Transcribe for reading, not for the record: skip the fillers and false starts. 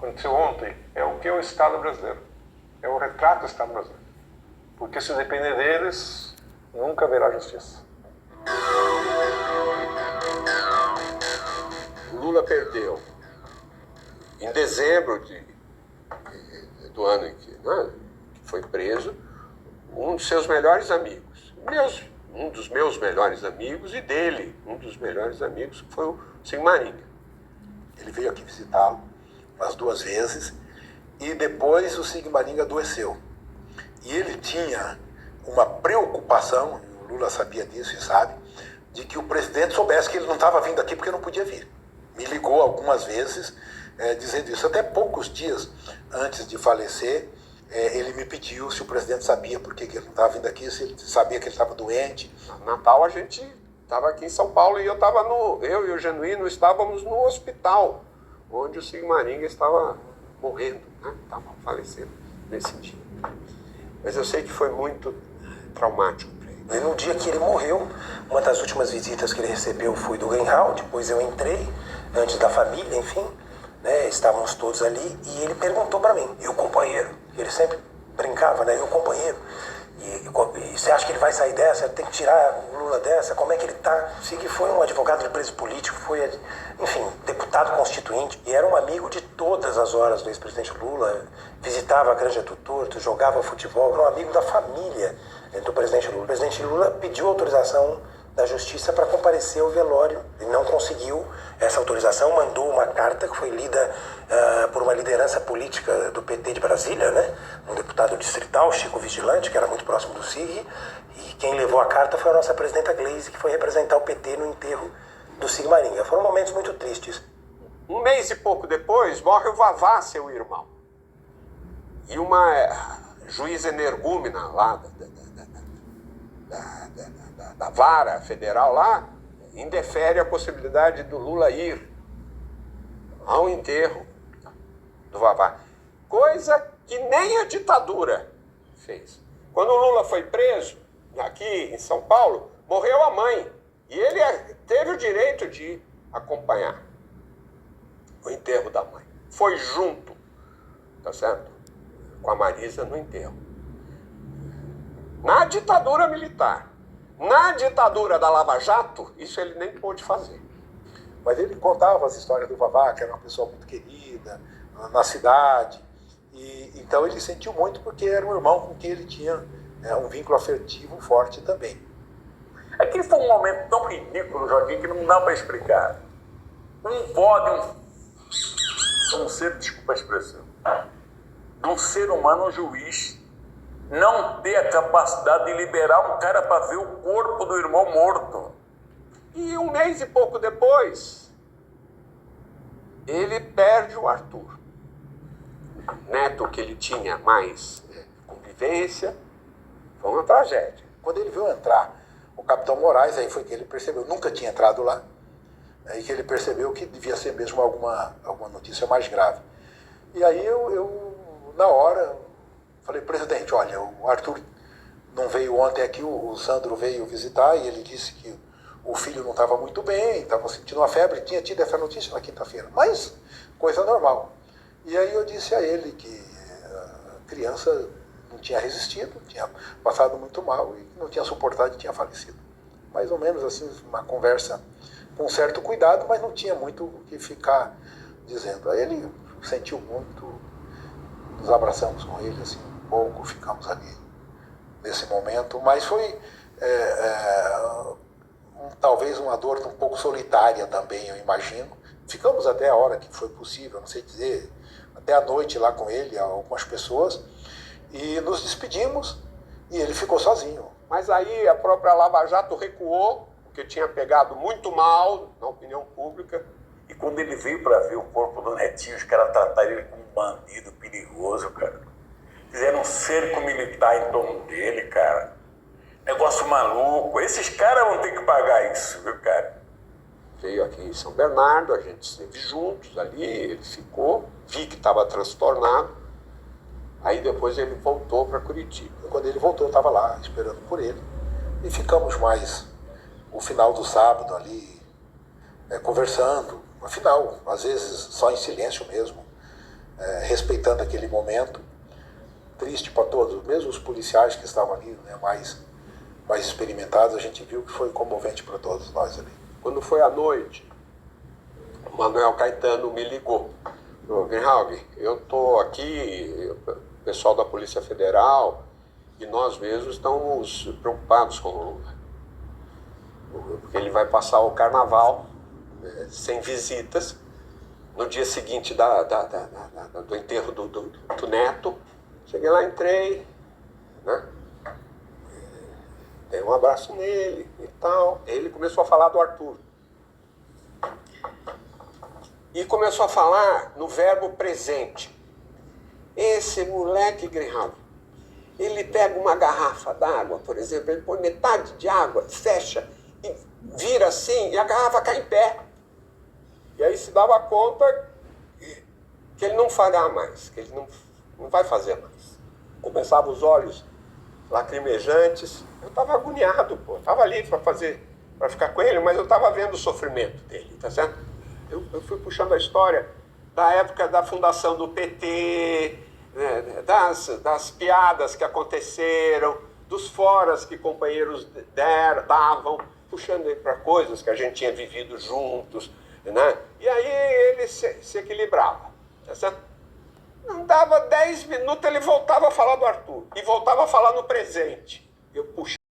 aconteceu ontem, é o que é o Estado brasileiro. É o retrato do Estado brasileiro. Porque se depender deles, nunca haverá justiça. Lula perdeu em dezembro do ano em que, né, foi preso um dos seus melhores amigos. Um dos meus melhores amigos e dele, um dos melhores amigos, que foi o Sigmaringa. Ele veio aqui visitá-lo umas 2 vezes e depois o Sigmaringa adoeceu. E ele tinha uma preocupação, e o Lula sabia disso e sabe, de que o presidente soubesse que ele não estava vindo aqui porque não podia vir. Me ligou algumas vezes dizendo isso. Até poucos dias antes de falecer, ele me pediu se o presidente sabia por que ele não estava vindo aqui, se ele sabia que ele estava doente. No Natal a gente estava aqui em São Paulo e eu e o Genuíno estávamos no hospital, onde o Sigmaringa estava morrendo, né? Estava falecendo nesse dia. Mas eu sei que foi muito traumático para ele. E no dia que ele morreu, uma das últimas visitas que ele recebeu foi do Greenhalgh, depois eu entrei, antes da família, enfim, né, estávamos todos ali, e ele perguntou para mim, e o companheiro? Ele sempre brincava, né, e o companheiro? E você acha que ele vai sair dessa? Tem que tirar o Lula dessa? Como é que ele tá? Sig foi um advogado de preso político, foi, enfim, deputado constituinte, e era um amigo de todas as horas do ex-presidente Lula, visitava a Granja do Torto, jogava futebol, era um amigo da família do presidente Lula. O presidente Lula pediu autorização da Justiça para comparecer ao velório. Ele não conseguiu essa autorização, mandou uma carta que foi lida por uma liderança política do PT de Brasília, né? Um deputado distrital, Chico Vigilante, que era muito próximo do Sig, e quem levou a carta foi a nossa presidenta Gleisi, que foi representar o PT no enterro do Sigmaringa. Foram momentos muito tristes. Um mês e pouco depois, morre o Vavá, seu irmão. E uma juíza energúmena lá da vara federal lá, indefere a possibilidade do Lula ir ao enterro do Vavá. Coisa que nem a ditadura fez. Quando o Lula foi preso, aqui em São Paulo, morreu a mãe. E ele teve o direito de acompanhar o enterro da mãe. Foi junto, tá certo? Com a Marisa no enterro. Na ditadura militar. Na ditadura da Lava Jato, isso ele nem pôde fazer. Mas ele contava as histórias do Vavá, que era uma pessoa muito querida, na cidade. E então ele sentiu muito porque era um irmão com quem ele tinha um vínculo afetivo forte também. Aquele foi um momento tão ridículo, Joaquim, que não dá para explicar. Um ser, desculpa a expressão, de um ser humano, um juiz, não ter a capacidade de liberar um cara para ver o corpo do irmão morto. E um mês e pouco depois, ele perde o Arthur. Neto que ele tinha mais convivência, foi uma tragédia. Quando ele viu entrar o capitão Moraes, aí foi que ele percebeu, nunca tinha entrado lá, aí que ele percebeu que devia ser mesmo alguma notícia mais grave. E aí eu na hora, falei, presidente, olha, o Arthur não veio ontem aqui, o Sandro veio visitar e ele disse que o filho não estava muito bem, estava sentindo uma febre, tinha tido essa notícia na quinta-feira, mas coisa normal. E aí eu disse a ele que a criança não tinha resistido, tinha passado muito mal e não tinha suportado e tinha falecido. Mais ou menos assim, uma conversa com certo cuidado, mas não tinha muito o que ficar dizendo. Aí ele sentiu muito, nos abraçamos com ele assim um pouco, ficamos ali nesse momento, mas foi talvez uma dor um pouco solitária também, eu imagino. Ficamos até a hora que foi possível, não sei dizer, até a noite lá com ele, algumas pessoas, e nos despedimos e ele ficou sozinho. Mas aí a própria Lava Jato recuou, porque tinha pegado muito mal na opinião pública. E quando ele veio para ver o corpo do Netinho, os caras trataram ele como um bandido perigoso, cara. Fizeram um cerco militar em torno dele, cara. Negócio maluco. Esses caras vão ter que pagar isso, viu, cara? Veio aqui em São Bernardo, a gente esteve juntos ali, ele ficou, vi que estava transtornado. Aí depois ele voltou para Curitiba. Quando ele voltou, eu estava lá esperando por ele. E ficamos mais o final do sábado ali, conversando. Afinal, às vezes só em silêncio mesmo. respeitando aquele momento. Triste para todos, mesmo os policiais que estavam ali, né, mais experimentados, a gente viu que foi comovente para todos nós ali. Quando foi à noite, o Manuel Caetano me ligou. Greenhalgh, eu estou aqui, o pessoal da Polícia Federal e nós mesmos estamos preocupados com o Lula. Porque ele vai passar o carnaval sem visitas. No dia seguinte do enterro do neto, cheguei lá, entrei, né? Dei um abraço nele e tal. Ele começou a falar do Arthur. E começou a falar no verbo presente. Esse moleque, Greenhalgh, ele pega uma garrafa d'água, por exemplo, ele põe metade de água, fecha e vira assim e a garrafa cai em pé. E aí se dava conta que ele não fará mais, que ele não vai fazer mais. Começava os olhos lacrimejantes. Eu estava agoniado, pô. Estava ali para ficar com ele, mas eu estava vendo o sofrimento dele, tá certo? Eu fui puxando a história da época da fundação do PT, né, das piadas que aconteceram, dos foras que companheiros davam, puxando ele para coisas que a gente tinha vivido juntos, né? E aí ele se equilibrava, tá certo? Não dava 10 minutos, ele voltava a falar do Arthur, e voltava a falar no presente. Eu puxava